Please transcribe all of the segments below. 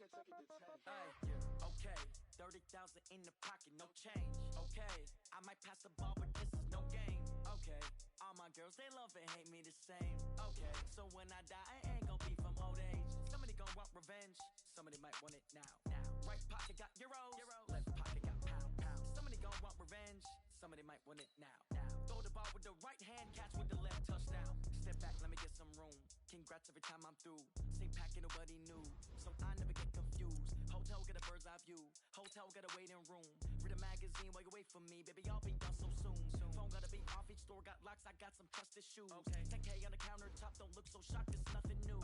Okay, 30,000 in the pocket, no change. Okay, I might pass the ball, but this is no game. Okay, all my girls, they love and hate me the same. Okay, so when I die, I ain't gonna be from old age. Somebody gonna want revenge, somebody might want it now. Right pocket got euros, left pocket got pound. Somebody gonna want revenge, somebody might want it now. Throw the ball with the right hand, catch with the left, touchdown. Step back, let me get some room. Congrats every time I'm through. Same packet, nobody new, so I never get confused. Hotel get a bird's eye view. Hotel get a waiting room. Read a magazine while you wait for me, baby. I'll be done so soon. Phone gotta be off, each store got locks. I got some trusted shoes. 10K on the countertop, don't look so shocked. It's nothing new.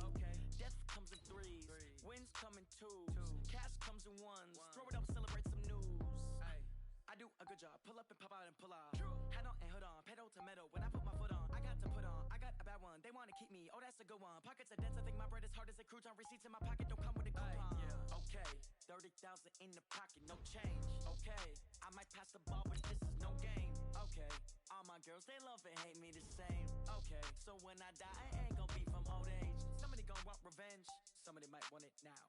Death comes in threes, wins come in twos, cash comes in ones. Throw it up, celebrate some news. I do a good job, pull up and pop out and pull off. Hat on and hood on, pedal to metal. When I put my foot on, I got to put on. I got a bad one, they wanna keep me. Oh, that's a good one. Pockets are dense, I think my bread is hard as a crouton. Receipts in my pocket don't come with a coupon. Okay, 30,000 in the pocket, no change. Okay, I might pass the ball, but this is no game. Okay, all my girls, they love and hate me the same. Okay, so when I die, I ain't gonna be from old age. Somebody gonna want revenge, somebody might want it now.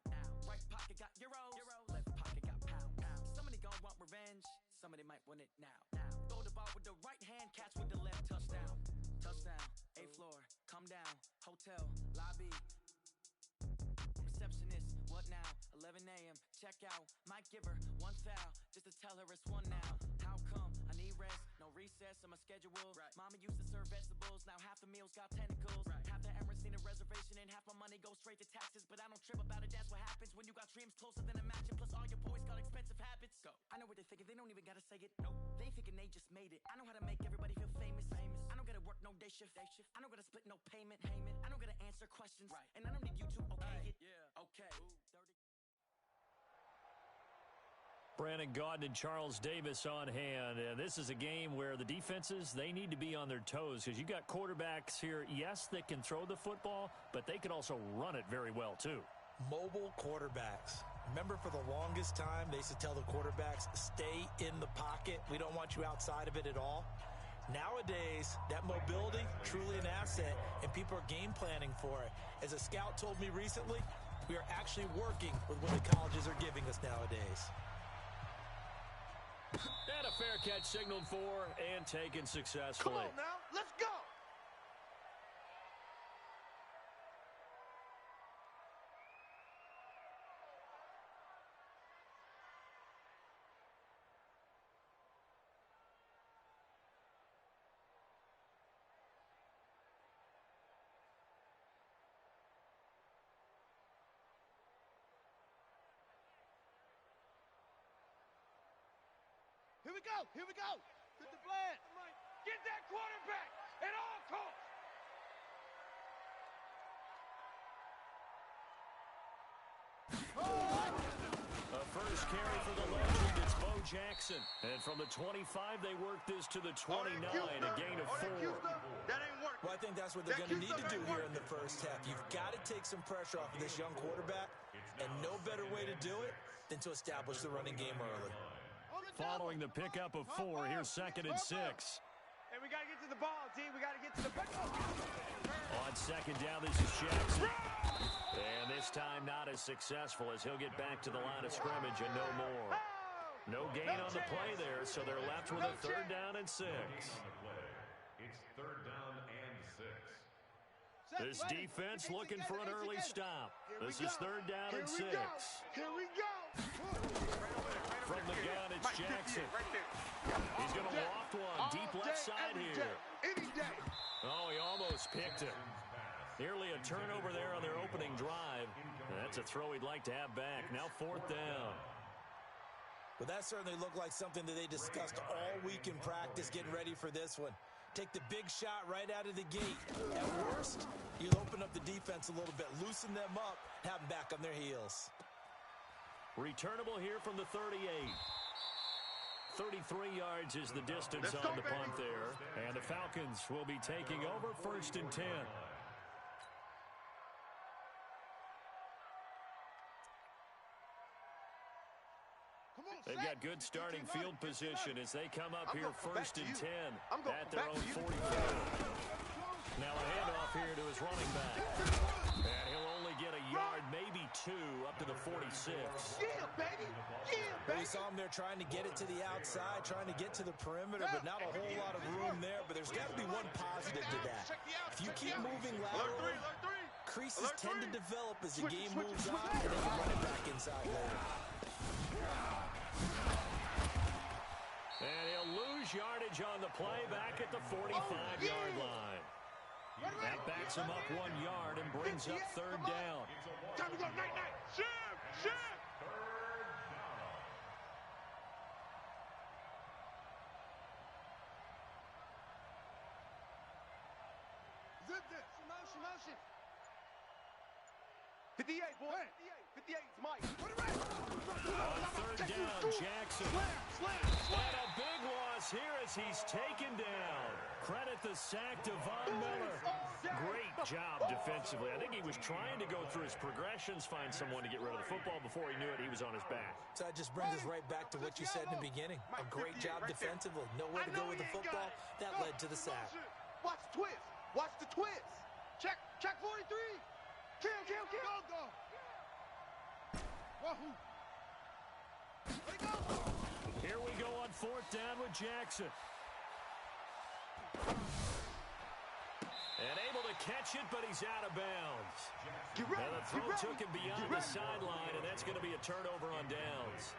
Right pocket got euros, left pocket got pound. Somebody gonna want revenge, somebody might want it now. Throw the ball with the right hand, catch with the left, touchdown. Touchdown, 8th floor, come down, hotel, lobby. Receptionist, what now? 11 a.m., check out. Might give her one foul, just to tell her it's one now. How come? I need rest, no recess in my schedule. Mama used to serve vegetables, now half the meals got tentacles. Half the Emirates need a reservation and half my money goes straight to taxes. But I don't trip about it, that's what happens when you got dreams closer than a mansion. Plus all your boys got expensive habits. I know what they're thinking, they don't even gotta say it. They thinking they just made it. I know how to make everybody feel famous. I don't gotta work no day shift. I don't gotta split no payment. I don't gotta answer questions. And I don't need you to okay it. Okay. Brandon Gaudin and Charles Davis on hand. And this is a game where the defenses, they need to be on their toes because you got quarterbacks here, yes, that can throw the football, but they can also run it very well too. Mobile quarterbacks. Remember, for the longest time, they used to tell the quarterbacks, stay in the pocket. We don't want you outside of it at all. Nowadays, that mobility, truly an asset, and people are game planning for it. As a scout told me recently, we are actually working with what the colleges are giving us nowadays. And a fair catch signaled for and taken successfully. Come on now, let's go! Here we go. Get the plan. Get that quarterback at all costs. A first carry for the legend, it's Bo Jackson. And from the 25, they work this to the 29, a gain of 4. That ain't working. Well, I think that's what they're going to need to do here in the first half. You've got to take some pressure off of this young quarterback, and no better way to do it than to establish the running game early. Following the pickup of 4, here's 2nd and 6. Hey, we got to get to the ball, team. We got to get to the ball. On 2nd down, this is Jackson. And this time not as successful as he'll get back to the line of scrimmage and no more. No gain on the play there, so they're left with a 3rd down and 6. It's 3rd down and 6. This defense looking for an early stop. This is 3rd down and 6. Here we go. From the gun, it's Jackson. He's going to loft one deep left side here. Any day. Oh, he almost picked it. Nearly a turnover there on their opening drive. That's a throw he'd like to have back. Now 4th down. Well, that certainly looked like something that they discussed all week in practice getting ready for this one. Take the big shot right out of the gate. At worst, you'll open up the defense a little bit, loosen them up, have them back on their heels. Returnable here from the 38. 33 yards is the distance on the punt there. And the Falcons will be taking over 1st and 10. They've got good starting field position as they come up here 1st and 10 at their own 44. Now a handoff here to his running back. And he'll only get a yard, maybe 2, up to the 46. Yeah, baby. Yeah, Well, baby. we saw him there trying to get it to the outside, trying to get to the perimeter, but not a whole lot of room there. But there's got to be one positive to that. If you keep moving laterally, creases tend to develop as the game moves on, and they can run it back inside later. And he'll lose yardage on the play back at the 45-yard line. That backs him up 1 yard and brings up third down. Time to go, night. Shift. Zip this. Motion. 58, boy. 58 is Mike. On third down, Jackson. And a big loss here as he's taken down. Credit the sack to Von Miller. Great job defensively. I think he was trying to go through his progressions, find someone to get rid of the football. Before he knew it, he was on his back. So that just brings us right back to what you said in the beginning. A great job defensively. Nowhere to go with the football. That led to the sack. Watch the twist. Watch the twist. Check 43. Kill. Go. Wahoo. Let go. Here we go on fourth down with Jackson. And able to catch it, but he's out of bounds. And the throw took him beyond the sideline, and that's going to be a turnover on downs.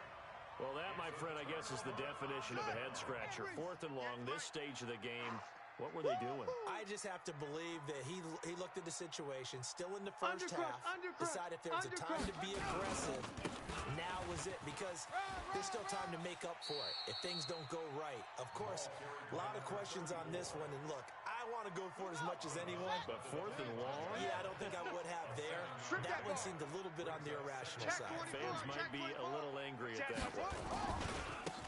Well, that, my friend, I guess is the definition of a head-scratcher. Fourth and long, this stage of the game. What were they doing? I just have to believe that he looked at the situation, still in the first half, decided if there was a time to be aggressive, now was it, because there's still time to make up for it if things don't go right. Of course, a lot of questions on this one, and look, I want to go for it as much as anyone. But fourth and long? Yeah, I don't think I would have there. That one seemed a little bit on the irrational side. Fans might be a little angry at that one.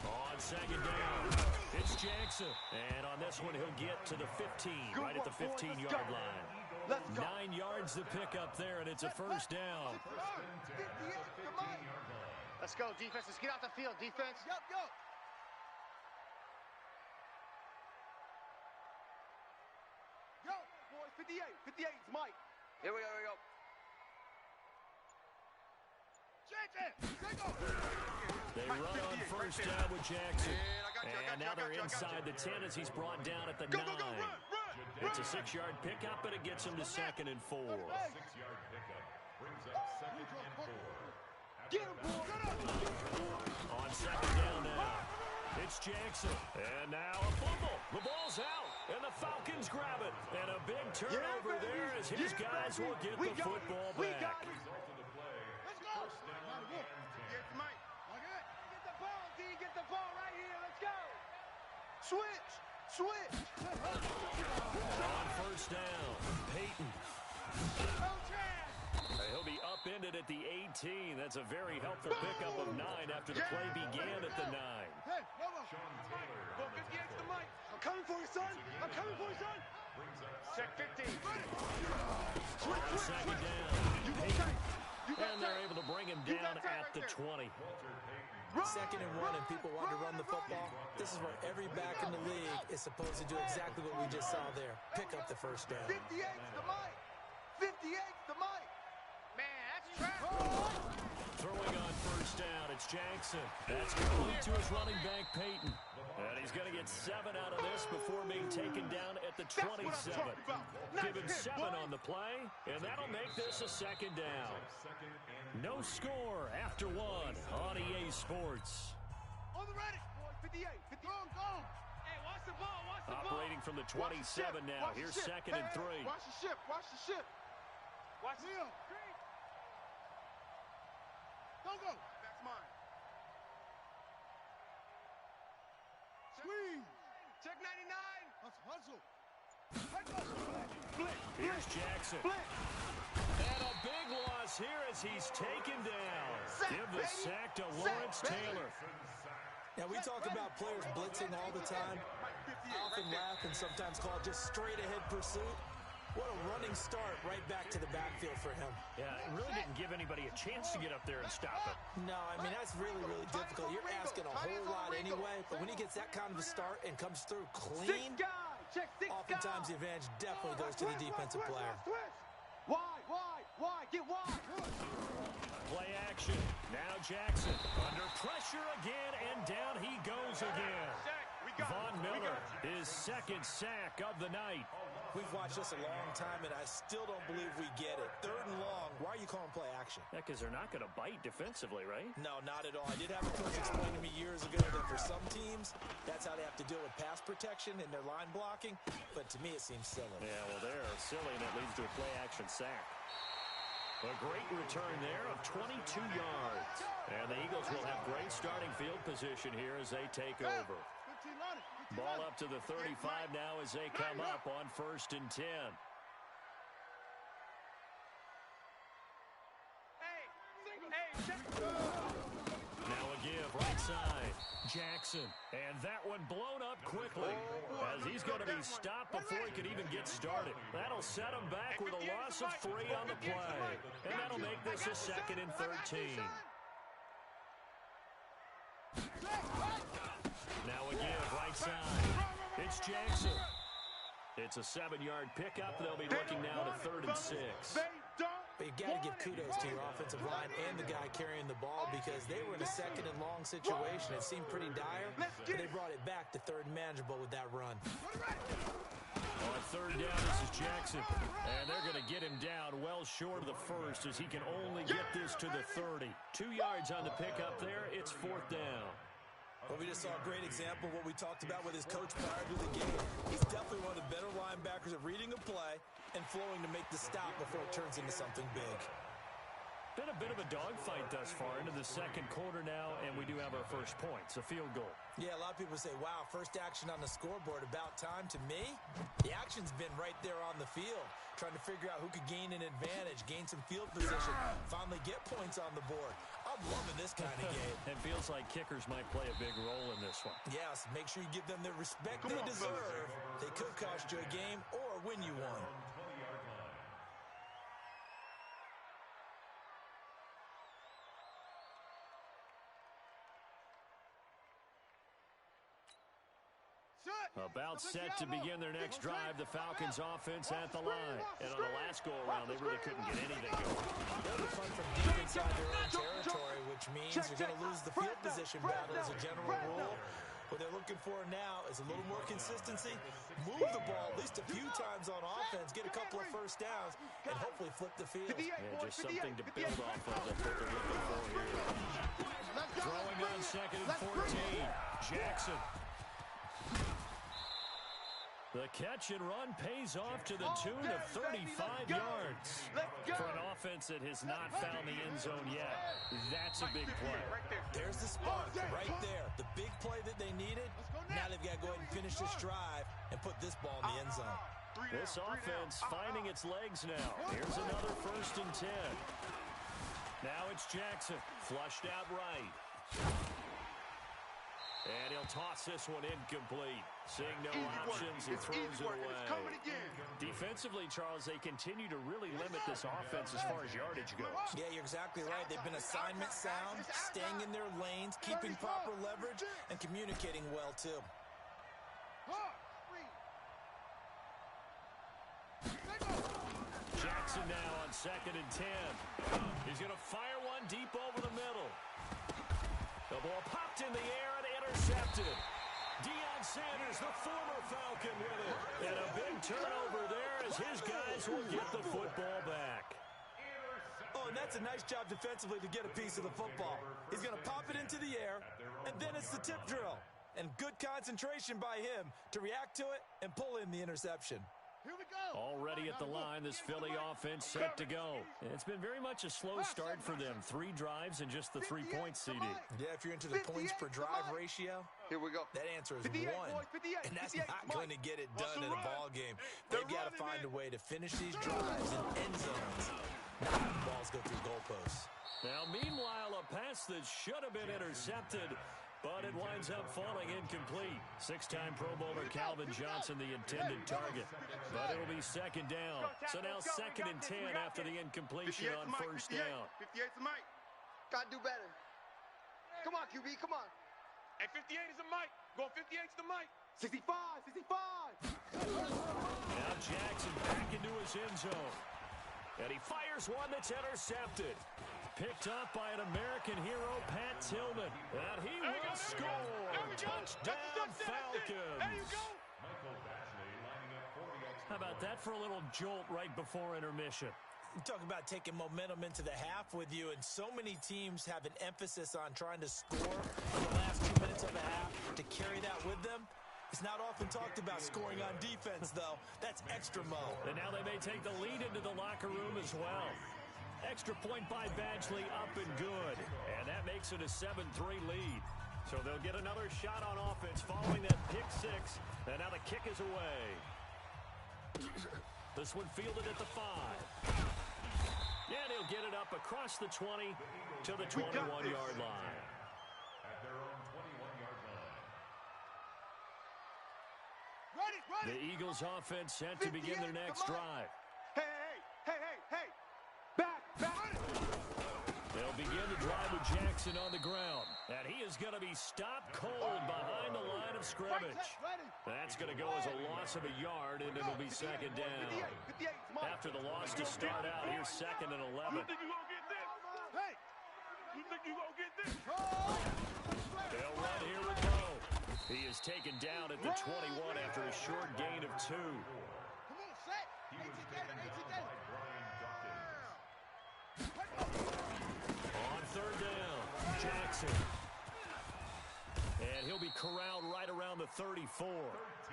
On second down, it's Jackson. And on this one, he'll get to the 15, right at the 15-yard line. 9 yards to pick up there, and it's a first down. Let's go, defense. Let's get out the field, defense. Yup. Yo, boys, 58. 58 is Mike. Here we go. They run on first down with Jackson. And now they're inside the 10 as he's brought down at the 9. It's a 6-yard pickup, but it gets him to 2nd and 4. 6-yard pickup brings up 2nd and 4. Get him, boy. On second down now, it's Jackson. And now a fumble. The ball's out, and the Falcons grab it. And a big turnover there as his guys will get the football back. Result of the play. Let's go. First down and 10. Get Mike. Get the ball, D. Get the ball right here. Let's go. Switch. On first down, Peyton. He'll be upended at the 18. That's a very helpful pickup of 9 after the play began at the 9. Hey, Nova. Sean Taylor. Ball 58 to Mike. I'm coming for you, son. Brings up Check 15. On second down, Peyton. And they're able to bring him down at the 20. Second and 1, and people want to run the football. This is where every back in the league is supposed to do exactly what we just saw there. Pick up the first down. 58 to Mike. 58 to Mike. Man, that's trash. Throwing on first down, it's Jackson. That's complete to his running back, Peyton. And he's going to get 7 out of this before being taken down at the 27. Give him 7 on the play, and that'll make this a second down. No score after 1 on EA Sports. On the ready, boys. 58. Go. Hey, watch the ball. Operating from the 27 now. Here's 2nd and 3. Watch the ship. Watch Neil. Don't go. That's mine. Squeeze. Check 99. Hustle. Blitz. Here's Jackson. And a big loss here as he's taken down. Give the sack to Lawrence Taylor. Now, we talk about players blitzing all the time. I often laugh and sometimes call it just straight-ahead pursuit. What a running start right back to the backfield for him. Yeah, it really didn't give anybody a chance to get up there and stop it. No, I mean, that's really, really difficult. You're asking a whole lot anyway, but when he gets that kind of a start and comes through clean, oftentimes the advantage definitely goes to the defensive player. Wide. Get wide. Now Jackson under pressure again, and down he goes again. Von Miller, his second sack of the night. We've watched this a long time, and I still don't believe we get it. 3rd and long. Why are you calling play action? Yeah, because they're not going to bite defensively, right? No, not at all. I did have a coach explain to me years ago that for some teams, that's how they have to deal with pass protection and their line blocking. But to me, it seems silly. Yeah, well, they're silly, and it leads to a play action sack. A great return there of 22 yards. And the Eagles will have great starting field position here as they take over. Ball up to the 35 now as they come up on 1st and 10. Now a give right side. Jackson. And that one blown up quickly as he's going to be stopped before he could even get started. That'll set him back with a loss of 3 on the play. And that'll make this a 2nd and 13. Now a give right side. It's Jackson. It's a 7-yard pickup. They'll be looking now to 3rd and 6. But you got to give kudos to your offensive line and the guy carrying the ball because they were in a 2nd and long situation. It seemed pretty dire, but they brought it back to 3rd and manageable with that run. On 3rd down, this is Jackson. And they're going to get him down well short of the 1st as he can only get this to the 30. 2 yards on the pickup there. It's 4th down. Well, we just saw a great example of what we talked about with his coach prior to the game. He's definitely one of the better linebackers at reading a play and flowing to make the stop before it turns into something big. Been a bit of a dogfight thus far into the 2nd quarter now, and we do have our first points, a field goal. Yeah, a lot of people say, wow, first action on the scoreboard, about time. To me, the action's been right there on the field, trying to figure out who could gain an advantage, gain some field position, finally get points on the board. I'm loving this kind of game. It feels like kickers might play a big role in this one. Yes, make sure you give them the respect they deserve. They could cost you a game or win you one. About set to begin their next drive, the Falcons offense at the line. And on the last go-around, they really couldn't get anything going. They'll be fun from deep inside their own territory, which means you're going to lose the field position battle as a general rule. What they're looking for now is a little more consistency, move the ball at least a few times on offense, get a couple of first downs, and hopefully flip the field. Yeah, just something to build off of. That's what they're looking for here. Throwing on 2nd and 14. Jackson. The catch and run pays off to the tune of 35 yards. For an offense that has not found the end zone yet, that's a big play. There's the spark right there. The big play that they needed. Now they've got to go ahead and finish this drive and put this ball in the end zone. This offense finding its legs now. Here's another 1st and 10. Now it's Jackson. Flushed out right. And he'll toss this one incomplete. Seeing no options, he throws it away. Defensively, Charles, they continue to really limit this offense as far as yardage goes. Yeah, you're exactly right. They've been assignment sound, staying in their lanes, keeping proper leverage, and communicating well, too. Jackson now on 2nd and 10. He's going to fire one deep over the middle. The ball popped in the air and intercepted. Deion Sanders, the former Falcon, with it. And a big turnover there as his guys will get the football back. Oh, and that's a nice job defensively to get a piece of the football. He's going to pop it into the air, and then it's the tip drill. And good concentration by him to react to it and pull in the interception. Here we go. Already at the line, this Philly offense set to go. It's been very much a slow start for them. 3 drives and just the 3 points, CD. Yeah, if you're into the points per drive ratio, Here we go. that answer is 1. And that's not going to get it done in a ball game. They've got to find a way to finish these drives in end zones. Not have the balls go through goalposts. Now, meanwhile, a pass that should have been intercepted, but it winds up falling incomplete. 6-time Pro Bowler Calvin Johnson, the intended target. But it'll be 2nd down. So now 2nd and 10 after the incompletion on 1st down. 58's the mic. Gotta do better. Come on, QB, come on. Hey, 58 is the mic. Going 58's the mic. 65, 65. Now Jackson back into his end zone. And he fires one that's intercepted. picked up by an American hero, Pat Tillman. And he will score. Touchdown, Falcons. There you go. How about that for a little jolt right before intermission? You talk about taking momentum into the half with you, and so many teams have an emphasis on trying to score in the last 2 minutes of the half to carry that with them. It's not often talked about scoring on defense, though. That's extra mo. And now they may take the lead into the locker room as well. Extra point by Badgley, up and good. And that makes it a 7-3 lead. So they'll get another shot on offense following that pick six. And now the kick is away. This one fielded at the 5. And he'll get it up across the 20 to the 21-yard line. At their own 21-yard line. Ready. The Eagles offense set to begin their next drive. Hey. Back. They'll begin the drive with Jackson on the ground. And he is going to be stopped cold behind the line of scrimmage. That's going to go as a loss of a yard, and it'll be second down. After the loss to start out, here's 2nd and 11. You think you're going to get this? Hey. You think you're going to get this? They'll run here with Mo. He is taken down at the 21 after a short gain of 2. Come on, set. He was taken down by Brian Dawkins. On 3rd down, Jackson. And he'll be corralled right around the 34.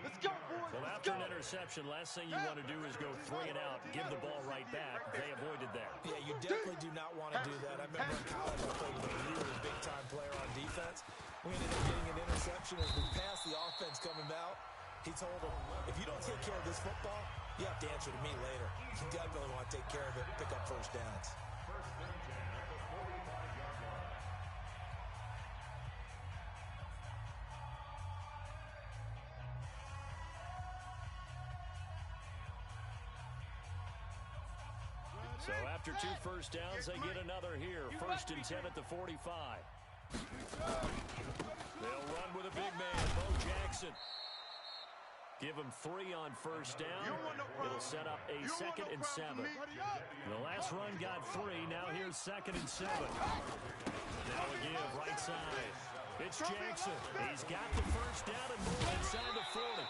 Let's go, boys. Well, after an interception, last thing you want to do is go 3 and out, give the ball right back. They avoided that. Yeah, you definitely do not want to do that. I remember in college I played with a really big-time player on defense. We ended up getting an interception as we passed the offense coming out. He told him, if you don't take care of this football, you have to answer to me later. You definitely want to take care of it, pick up first downs. First and 10 at the 45-yard line. So after 2 first downs, they get another here. 1st and 10 at the 45. They'll run with a big man, Bo Jackson. Give him 3 on 1st down. It'll set up a 2nd and 7. The last run got 3. Now here's 2nd and 7. Now a give right side. It's Jackson. He's got the 1st down and more inside the 40.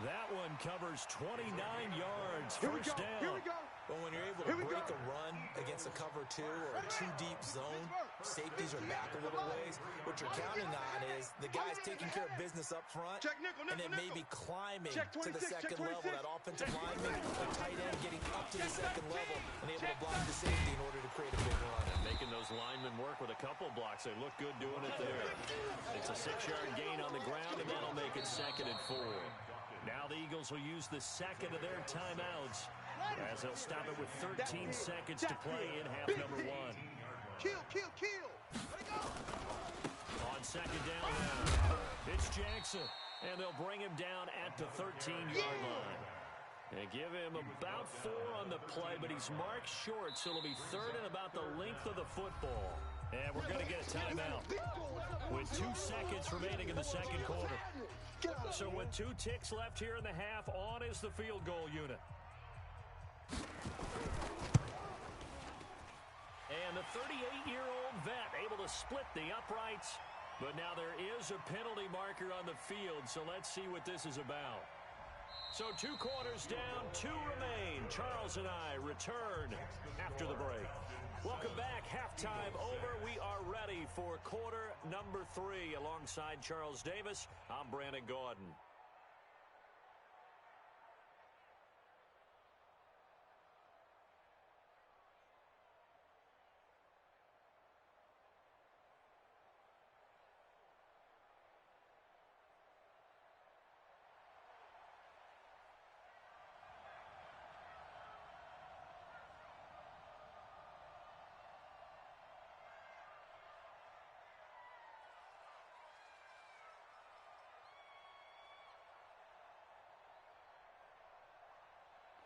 That one covers 29 yards. First down. Here we go. But when you're able to break a run against a cover 2 or a 2-deep zone, safeties are back a little ways. What you're counting on is the guy's taking care of business up front and then maybe climbing to the 2nd level. That offensive lineman, the tight end getting up to the 2nd level and able to block the safety in order to create a big run. Making those linemen work with a couple blocks. They look good doing it there. It's a 6-yard gain on the ground, and that'll make it 2nd and 4. Now the Eagles will use the 2nd of their timeouts as they'll stop it with 13 seconds to play in half number 1. Kill. Let it go. On 2nd down now, it's Jackson, and they'll bring him down at the 13-yard line. They give him about 4 on the play, but he's marked short, so it'll be 3rd and about the length of the football. And we're going to get a timeout with 2 seconds remaining in the 2nd quarter. So with 2 ticks left here in the half, on is the field goal unit. And the 38-year-old vet able to split the uprights. But now there is a penalty marker on the field, so let's see what this is about. So 2 quarters down, 2 remain. Charles and I return after the break. Welcome back. Halftime over. We are ready for quarter number 3. Alongside Charles Davis, I'm Brandon Gaudin.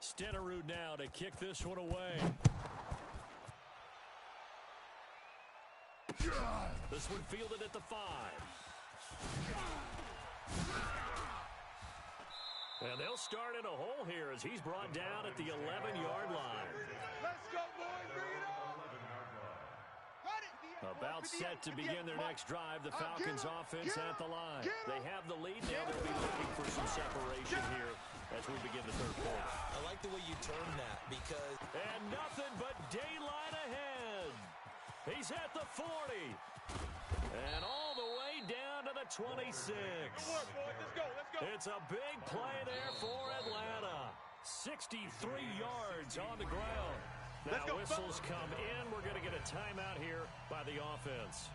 Stenerud now to kick this one away. This one fielded at the 5. And they'll start in a hole here as he's brought down at the 11-yard line. Let's go, boys. Bring it on. About set to begin their next drive. The Falcons offense at the line. They have the lead. Now they'll be looking for some separation here as we begin the third quarter. I like the way you term that because... And nothing but daylight ahead. He's at the 40. And all the way down to the 26. Let's go. It's a big play there for Atlanta. 63 yards on the ground. Now whistles come in. We're going to get a timeout here by the offense.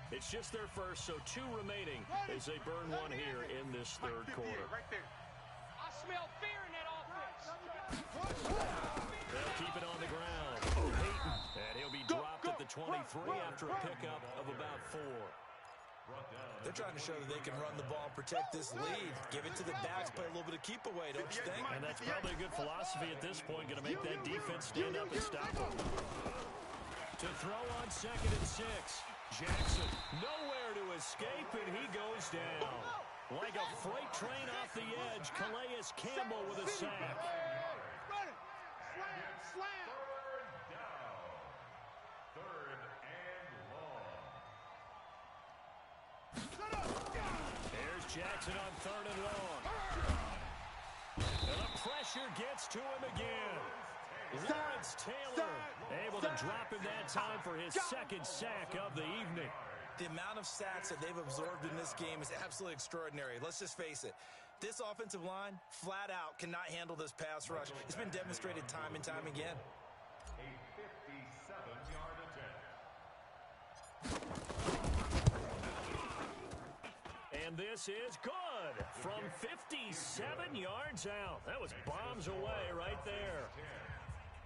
It's just their first, so 2 remaining as they burn one here in this third quarter. Right there. I smell fear in that offense. They'll keep it on the ground. Peyton, and he'll be dropped at the 23 after a pickup of about 4. They're trying to show that they can run the ball, protect this lead, give it to the backs, play a little bit of keep away, don't you think? And that's probably a good philosophy at this point, going to make that defense stand up and stop them. To throw on 2nd and 6. Jackson, nowhere to escape, and he goes down. Like a freight train off the edge, Calais Campbell with a sack. Run it. Slam. There's Jackson on 3rd and long. And the pressure gets to him again. Lawrence Taylor able to drop him that time for his 2nd sack of the evening. The amount of sacks that they've absorbed in this game is absolutely extraordinary. Let's just face it. This offensive line, flat out, cannot handle this pass rush. It's been demonstrated time and time again. A 57-yard attempt. And this is good from 57 yards out. That was bombs away right there.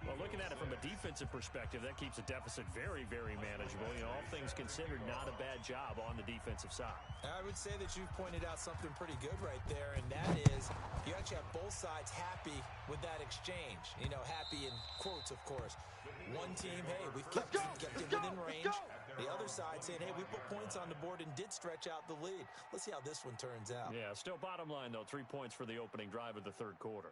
Well, looking at it from a defensive perspective, that keeps a deficit very, very manageable. You know, all things considered, not a bad job on the defensive side. I would say that you've pointed out something pretty good right there, and that is you actually have both sides happy with that exchange. You know, happy in quotes, of course. One team, hey, we've kept it within range. The other side saying, hey, we put points on the board and did stretch out the lead. Let's see how this one turns out. Yeah, still bottom line, though, 3 points for the opening drive of the third quarter.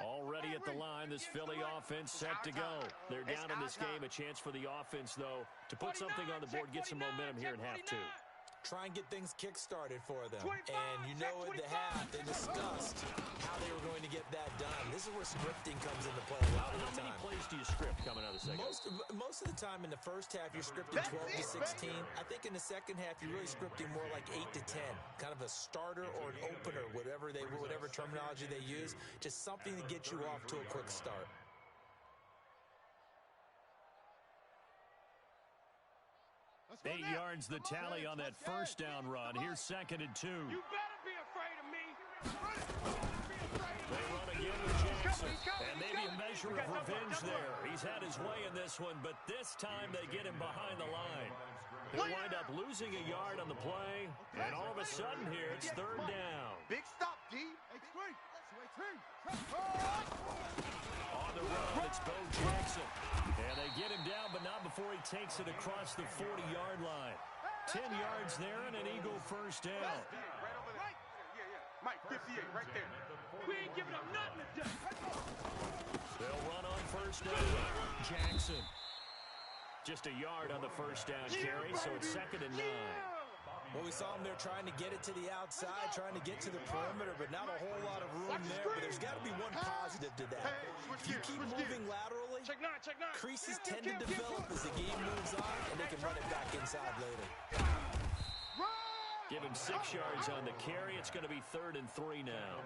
Already at the line, this Philly offense set to go. They're down in this game. A chance for the offense, though, to put something on the board, get some momentum here in half 2. Try and get things kick-started for them. And you know at the half, they discussed how they were going to get that done. This is where scripting comes into play a lot of the time. How many plays do you script coming out of the second? Most of the time in the first half, you're scripting 12 to 16. I think in the second half, you're really scripting more like 8 to 10. Kind of a starter or an opener, whatever terminology they use. Just something to get you off to a quick start. Eight yards the tally on that first down run. Here's 2nd and 2. You better be afraid of me. They run again with Jackson. And maybe a measure of revenge there. He's had his way in this one, but this time they get him behind the line. He'll wind up losing a yard on the play. And all of a sudden here, it's 3rd down. Big stop, D. On the run, it's Bo Jackson. And they get him down, but not before he takes it across the 40-yard line. 10 yards there and an Eagle first down. Right over there. Yeah. Mike, 58, right there. We ain't giving up nothing today. They'll run on first down. Jackson. Just a yard on the first down carry, so it's 2nd and 9. Well, we saw him there trying to get it to the outside, trying to get to the perimeter, but not a whole lot of room there. But there's got to be one positive to that. If you keep moving laterally, Check nine. creases tend to develop as the game moves on, and they can run it back inside later. Give him 6 yards on the carry. It's going to be 3rd and 3 now.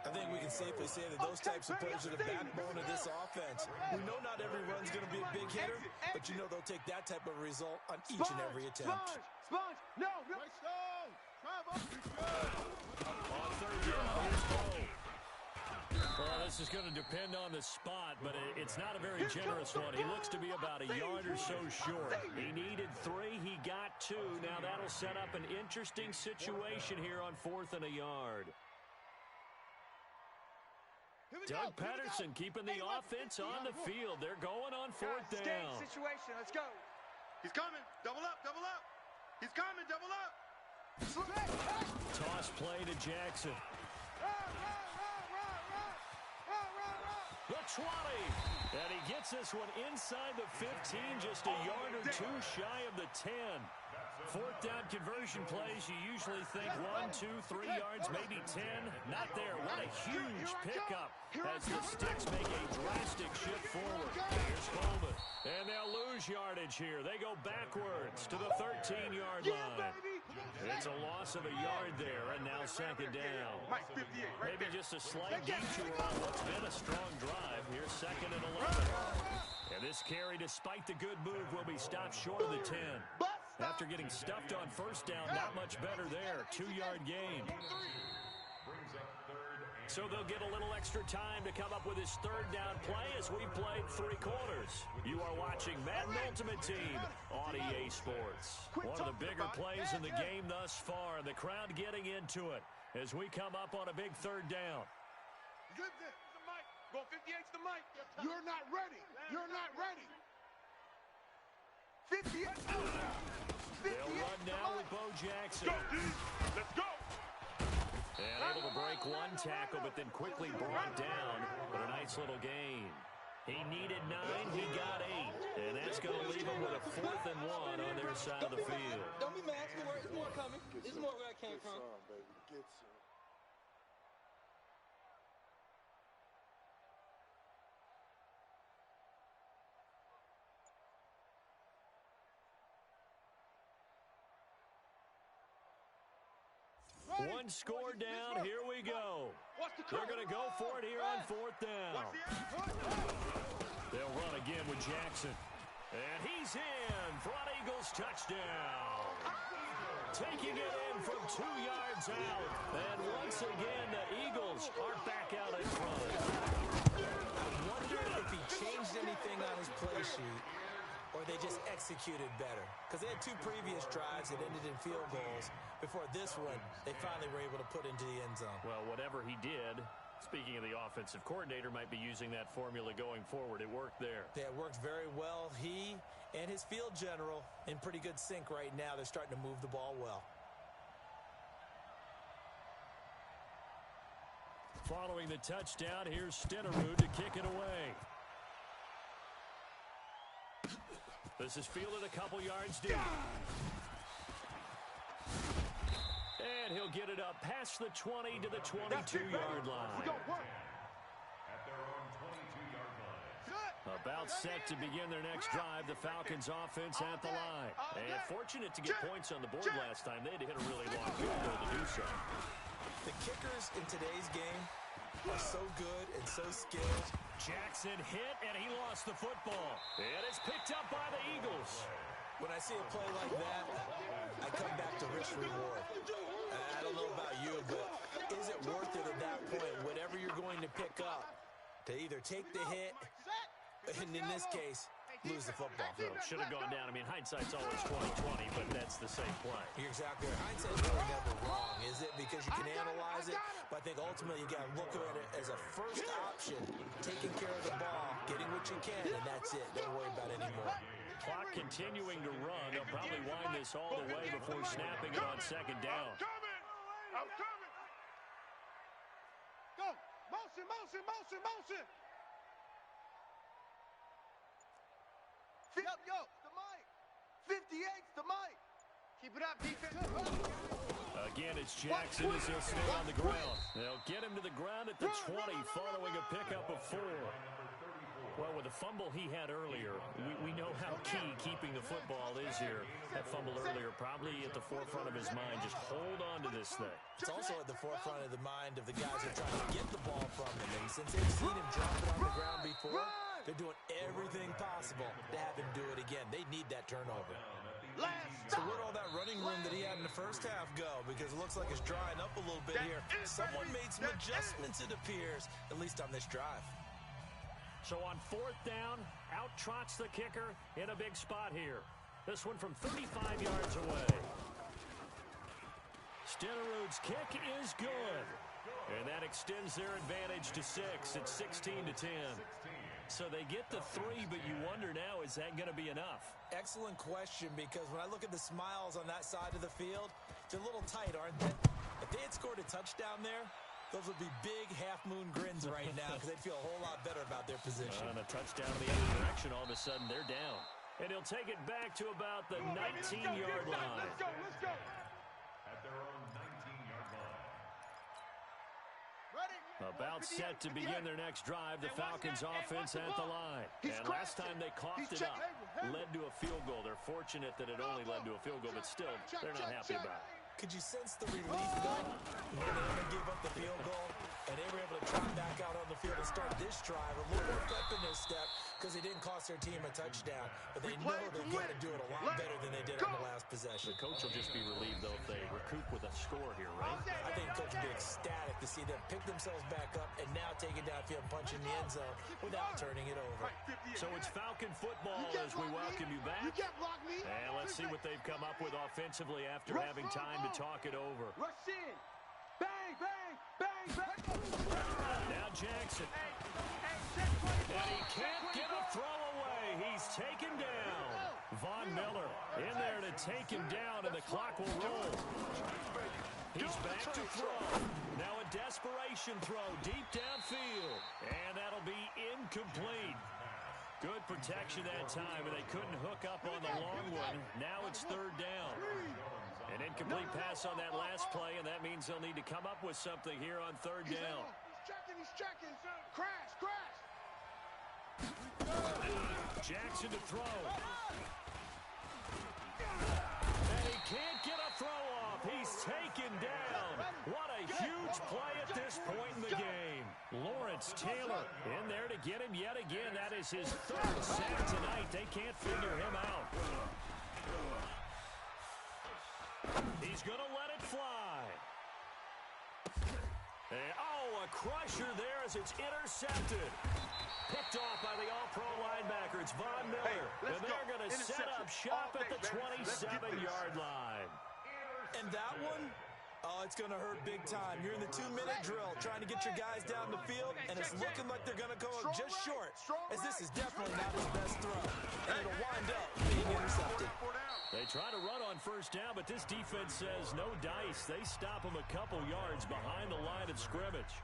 I think we can safely say that those types of plays are the backbone of this offense. We know not every run's going to be a big hitter, but you know they'll take that type of result on each and every attempt. Sponge. No. On 3rd down, here's Bo. Well, this is going to depend on the spot, but it's not a very generous one. He looks to be about a yard or so short. He needed 3. He got 2. Now that'll set up an interesting situation here on 4th and a yard. Doug Patterson keeping the offense on the field. They're going on 4th down. Situation. Let's go. He's coming. Double up. He's coming. Double up. Toss play to Jackson. The 20. And he gets this one inside the 15, just a yard or two shy of the 10. Fourth down conversion plays, you usually think 1, 2, 3 yards, maybe 10. Not there. What a huge pickup as the Sticks make a drastic shift forward. Here's Coleman. And they'll lose yardage here. They go backwards to the 13-yard line. It's a loss of a yard there, and now second down. Maybe just a slight detour on what's been a strong drive. Here's second and 11. And this carry, despite the good move, will be stopped short of the 10. After getting stuffed on first down, not much better there. 2-yard gain. So they'll get a little extra time to come up with his third down play as we played 3 quarters. You are watching Madden Ultimate Team on EA Sports. One of the bigger plays in the game thus far, and the crowd getting into it as we come up on a big third down. Go 58's the mic. You're not ready. You're not ready. 58. They'll run now with Bo Jackson. Go, D. Let's go. And able to break one tackle, but then quickly brought down. But a nice little gain. He needed 9, he got 8. And that's going to leave him with a 4th and 1 on their side of the field. Don't be mad. There's more coming. There's more where I came from. Get some. One score down, here we go. They're going to go for it here on 4th down. They'll run again with Jackson. And he's in. Front Eagles touchdown. Taking it in from 2 yards out. And once again, the Eagles are back out in front. I wonder if he changed anything on his play sheet, or they just executed better. Because they had 2 previous drives that ended in field goals. Before this one, they finally were able to put into the end zone. Well, whatever he did, speaking of the offensive coordinator, might be using that formula going forward. It worked there. Yeah, it worked very well. He and his field general in pretty good sync right now. They're starting to move the ball well. Following the touchdown, here's Stenerud to kick it away. This is fielded a couple yards deep. And he'll get it up past the 20 to the 22-yard line. We got work. At their own 22-yard line. About set to begin their next drive, the Falcons offense at the line. And fortunate to get points on the board last time. They had to hit a really long field goal to do so. The kickers in today's game are so good and so skilled. Jackson hit, and he lost the football. And it's picked up by the Eagles. When I see a play like that, I come back to risk reward. I don't know about you, but is it worth it at that point, whatever you're going to pick up, to either take the hit, and in this case, lose the football? So should have gone down. I mean, hindsight's always 20/20, but that's the same play. You're exactly right. Hindsight's really never wrong, is it? Because you can analyze it, but I think ultimately you got to look at it as a first option, taking care of the ball, getting what you can, and that's it. Don't worry about it anymore. Clock continuing to run. They'll probably wind this all the way before snapping it on second down. I'm coming. Go. Motion, motion, motion, motion. Yo, the mic. 58's the mic. Keep it up, defense. Again, it's Jackson as he'll stay on the ground. They'll get him to the ground at the 20 following a pickup of 4. Well, with the fumble he had earlier, we know how key keeping the football is here. That fumble earlier probably at the forefront of his mind. Just hold on to this thing. It's also at the forefront of the mind of the guys who are trying to get the ball from him. And since they've seen him drop it on the ground before, they're doing everything possible to have him do it again. They need that turnover. So where'd all that running room that he had in the first half go? Because it looks like it's drying up a little bit here. Someone made some adjustments, it appears, at least on this drive. So on 4th down, out trots the kicker in a big spot here. This one from 35 yards away. Stenerud's kick is good. And that extends their advantage to 6. It's 16-10. So they get the 3, but you wonder now, is that going to be enough? Excellent question, because when I look at the smiles on that side of the field, they're a little tight, aren't they? If they had scored a touchdown there, those would be big half-moon grins right now because they'd feel a whole lot better about their position. On a touchdown in the other direction, all of a sudden they're down. And he'll take it back to about the 19-yard line. Let's go. At their own 19-yard line. Ready? About set to begin their next drive, the Falcons offense at the line. And last time they coughed it up, led to a field goal. They're fortunate that it only led to a field goal, but still, they're not happy about it. Could you sense the relief, though, when they gave up the field goal, and they were able to trot back out on the field and start this drive a little more pep in their step because they didn't cost their team a touchdown, but they know they've got to do it a lot better than they did on the last possession. The coach will just be relieved, though, if they recoup with a score here, right? I think the coach will be ecstatic to see them pick themselves back up and now take it downfield and punch in the end zone without turning it over. So it's Falcon football as we welcome you back. And let's see what they've come up with offensively after having time to talk it over. Rush in. Bang, bang, bang, bang. Now Jackson. And he can't get a throw away. He's taken down. Von Miller in there to take him down, and the clock will roll. He's back to throw. Now a desperation throw deep downfield. And that'll be incomplete. Good protection that time, and they couldn't hook up on the long one. Now it's third down. An incomplete pass on that last play, and that means they'll need to come up with something here on third down. He's checking. Crash. Jackson to throw. And he can't get a throw off. He's taken down. What a huge play at this point in the game. Lawrence Taylor in there to get him yet again. That is his third sack tonight. They can't figure him out. He's going to let it fly. And, a crusher there as it's intercepted. Picked off by the all-pro linebacker. It's Von Miller. And they're going to set up shop at the 27-yard line. And that one, it's going to hurt big time. You're in the 2-minute drill trying to get your guys down the field, and it's looking like they're going to go just short, as this is definitely not his best throw. And it'll wind up being intercepted. They try to run on first down, but this defense says no dice. They stop them a couple yards behind the line of scrimmage.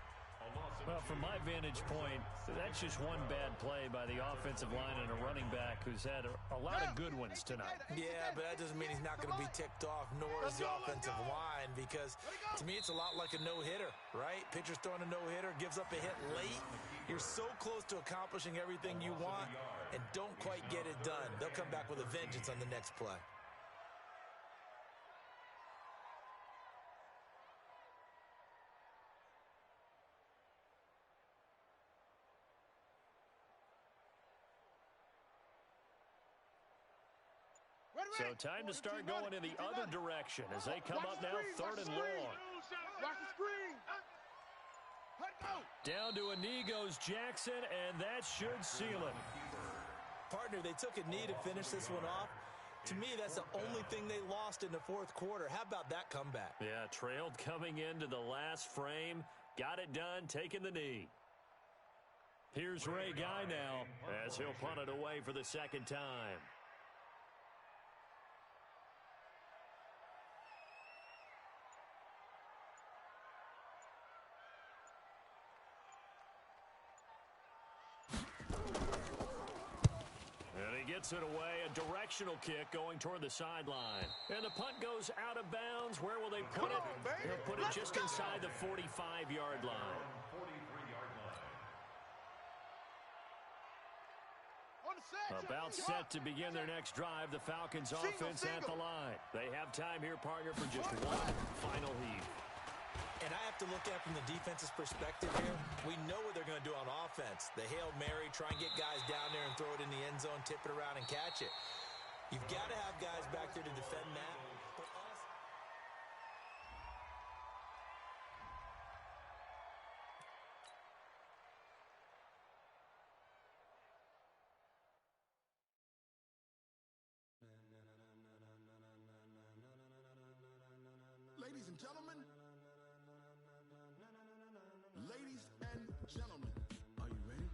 Well, from my vantage point, that's just one bad play by the offensive line and a running back who's had a lot of good ones tonight. Yeah, but that doesn't mean he's not going to be ticked off, nor is the offensive line, because to me it's a lot like a no-hitter, right? Pitcher's throwing a no-hitter, gives up a hit late. You're so close to accomplishing everything you want and don't quite get it done. They'll come back with a vengeance on the next play. So time to start going in the other direction as they come up now third and long. Watch the screen. Down to a knee goes Jackson, and that should seal it. Partner, they took a knee to finish this one off. To me, that's the only thing they lost in the fourth quarter. How about that comeback? Yeah, trailed coming into the last frame. Got it done, taking the knee. Here's Ray Guy now as he'll punt it away for the second time. Gets it away, a directional kick going toward the sideline. And the punt goes out of bounds. Where will they put it? They'll put it just inside the 45-yard line. About set to begin their next drive, the Falcons offense at the line. They have time here, partner, for just one final heave. And I have to look at it from the defense's perspective here. We know what they're going to do on offense. The Hail Mary, try and get guys down there and throw it in the end zone, tip it around and catch it. You've got to have guys back there to defend that. Ladies and gentlemen. Ladies and gentlemen, are you ready?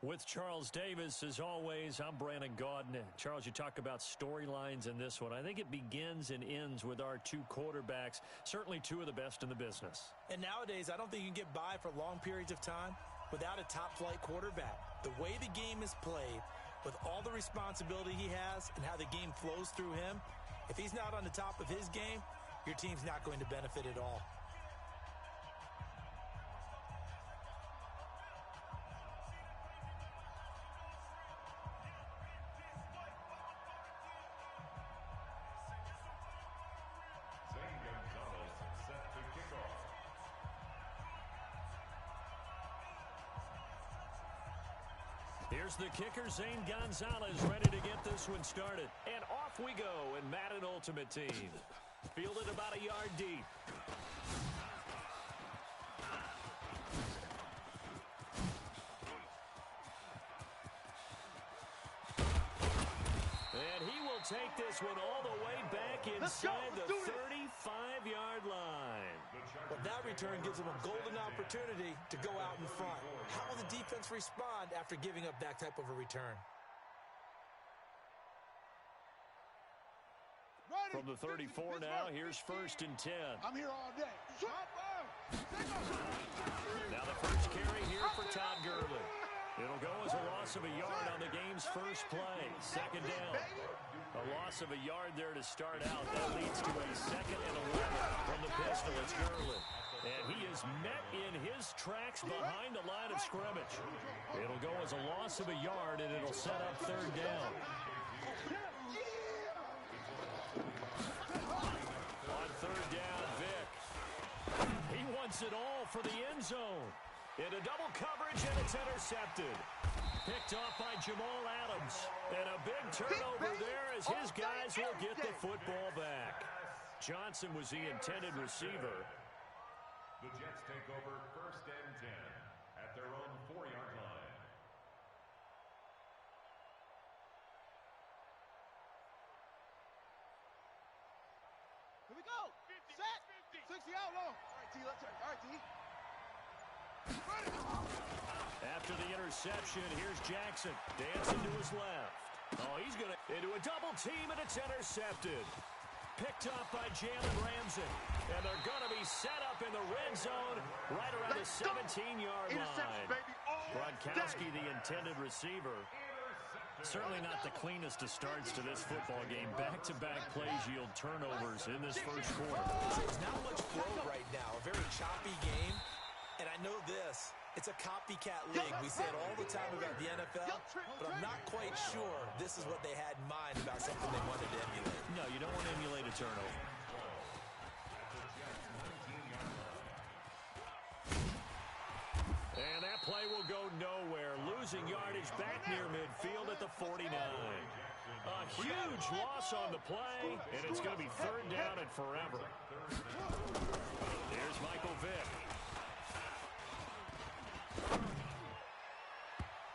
With Charles Davis, as always, I'm Brandon Gaudin. Charles, you talk about storylines in this one. I think it begins and ends with our two quarterbacks, certainly two of the best in the business. And nowadays, I don't think you can get by for long periods of time without a top-flight quarterback. The way the game is played, with all the responsibility he has and how the game flows through him, if he's not on the top of his game, your team's not going to benefit at all. Here's the kicker, Zane Gonzalez, ready to get this one started. And off we go in Madden Ultimate Team. Fielded about a yard deep. And he will take this one all the way back inside the 35-yard line. Well, that return gives them a golden opportunity to go out in front. How will the defense respond after giving up that type of a return? From the 34 now, here's 1st and 10. I'm here all day. Now the first carry here for Todd Gurley. It'll go as a loss of a yard on the game's first play. 2nd down. A loss of a yard there to start out. That leads to a 2nd and 11 from the pistol. It's Gurley. And he is met in his tracks behind the line of scrimmage. It'll go as a loss of a yard, and it'll set up 3rd down. On 3rd down, Vick. He wants it all for the end zone. Into double coverage, and it's intercepted. Picked off by Jamal Adams. And a big turnover there as his guys will get the football back. Johnson was the intended receiver. The Jets take over 1st and 10 at their own 4-yard line. Here we go. Set. 60 out low. All right, D, let's turn. All right, D. After the interception, here's Jackson. Dancing to his left. Oh, he's going to into a double team, and it's intercepted. Picked up by Jalen Ramsey. And they're going to be set up in the red zone right around the 17-yard line. Gronkowski, the intended receiver. Certainly not the cleanest of starts to this football game. Back-to-back plays yield turnovers in this first quarter. There's not much flow right now. A very choppy game. And I know this. It's a copycat league. We say it all the time about the NFL, but I'm not quite sure this is what they had in mind about something they wanted to emulate. No, you don't want to emulate a turnover. And that play will go nowhere. Losing yardage back near midfield at the 49. A huge loss on the play, and it's going to be 3rd down and forever. There's Michael Vick.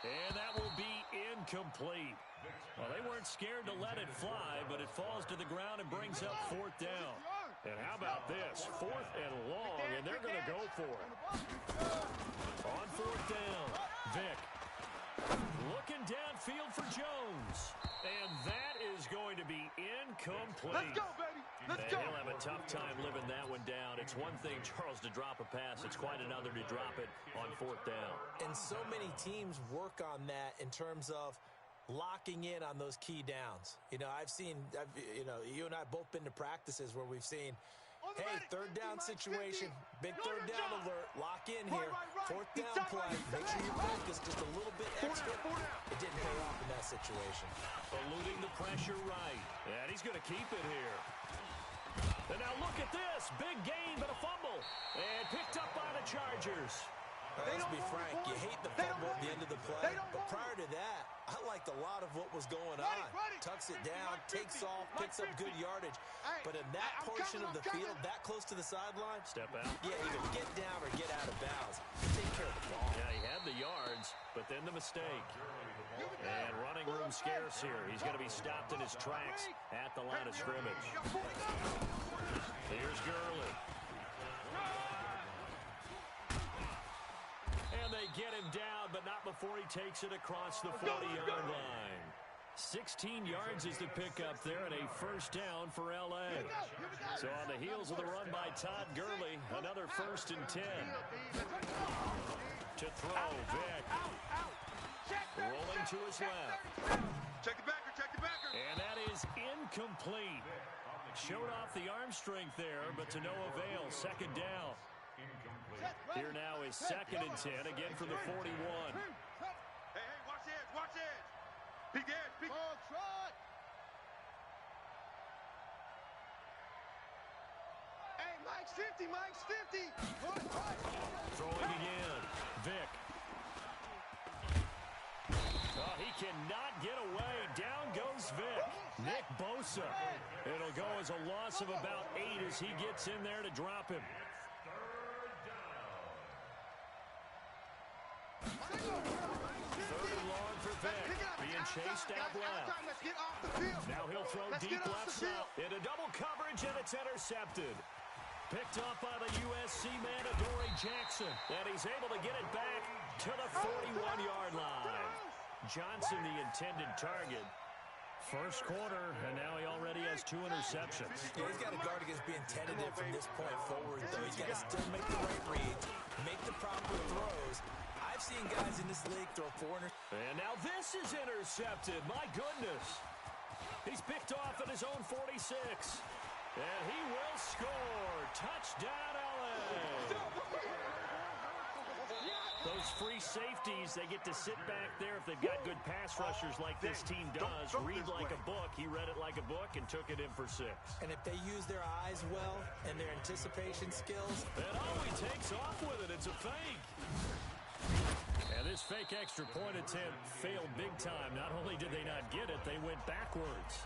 And that will be incomplete. Well, they weren't scared to let it fly, but it falls to the ground and brings up 4th down. And how about this? 4th and long, and they're going to go for it. On 4th down, Vick looking downfield for Jones. And that is going to be incomplete. Let's go, baby. Let's go. He'll have a tough time living that one down. It's one thing, Charles, to drop a pass. It's quite another to drop it on 4th down. And so many teams work on that in terms of locking in on those key downs. You know, you and I have both been to practices where we've seen, hey, 3rd down situation, big 3rd down alert, lock in here, 4th down play, make sure you're focused just a little bit extra. It didn't pay off in that situation. Eluding the pressure right, and he's going to keep it here. And now look at this, big gain but a fumble, and picked up by the Chargers. Let's be frank, you hate the fumble at the end of the play, but prior to that, I liked a lot of what was going on. Tucks it down, takes off, picks up good yardage. But in that portion of the field, that close to the sideline, step out. Yeah, either get down or get out of bounds. Take care of the ball. Yeah, he had the yards, but then the mistake. And running room scarce here. He's going to be stopped in his tracks at the line of scrimmage. Here's Gurley. get him down, but not before he takes it across the 40-yard line. 16 yards is the pickup there, and a first down for L.A. So on the heels of the run by Todd Gurley, another 1st and 10. To throw, Vick. Rolling to his left. Check the backer, check the backer. And that is incomplete. Showed off the arm strength there, but to no avail. 2nd down. Here now is 2nd and 10, again from the 41. Hey, watch the edge, watch the edge. Peek the edge, peek. Hey, Mike's 50, Mike's 50. Throwing again. Vick. Oh, he cannot get away. Down goes Vick. Nick Bosa. It'll go as a loss of about 8 as he gets in there to drop him. Third and long for Vick. Being chased out left. Now he'll throw deep left side. Into double coverage, and it's intercepted. Picked up by the USC man, Adoree Jackson. And he's able to get it back to the 41-yard line. Johnson, the intended target. First quarter, and now he already has 2 interceptions. Yeah, he's got to guard against being tentative from this point forward, though. He's got to still make the right read, make the proper throws. I've seen guys in this league throw 4 And now this is intercepted. My goodness. He's picked off at his own 46. And he will score. Touchdown, L.A. Those free safeties, they get to sit back there if they've got good pass rushers like this team does. Read like a book. He read it like a book and took it in for 6. And if they use their eyes well and their anticipation skills. And oh, he takes off with it. It's a fake. And this fake extra point attempt failed big time. Not only did they not get it, they went backwards.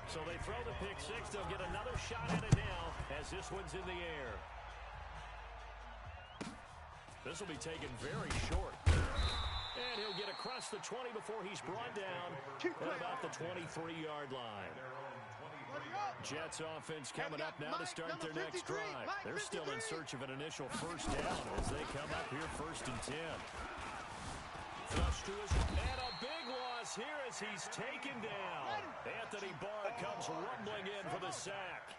So they throw the pick 6. They'll get another shot at it now as this one's in the air. This will be taken very short. And he'll get across the 20 before he's brought down at about the 23-yard line. Jets offense coming up now to start their next drive. They're still in search of an initial first down as they come up here 1st and 10. Flush to his, and a big loss here as he's taken down. Anthony Barr comes rumbling in for the sack.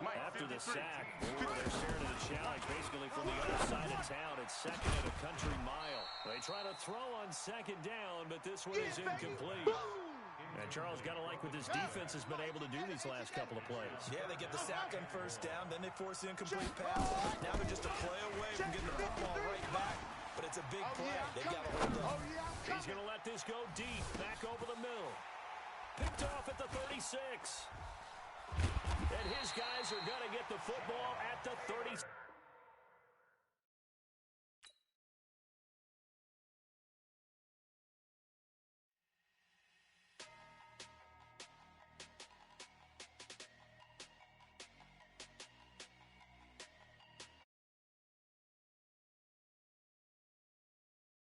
After the sack, they're staring at a challenge basically from the other side of town. It's 2nd and a country mile. They try to throw on 2nd down, but this one is incomplete. And Charles, got to like what this defense has been able to do these last couple of plays. Yeah, they get the sack on 1st down, then they force the incomplete pass. Now they're just a play away from getting the football right back. But it's a big play. They've got to hold up. He's going to let this go deep, back over the middle. Picked off at the 36. And his guys are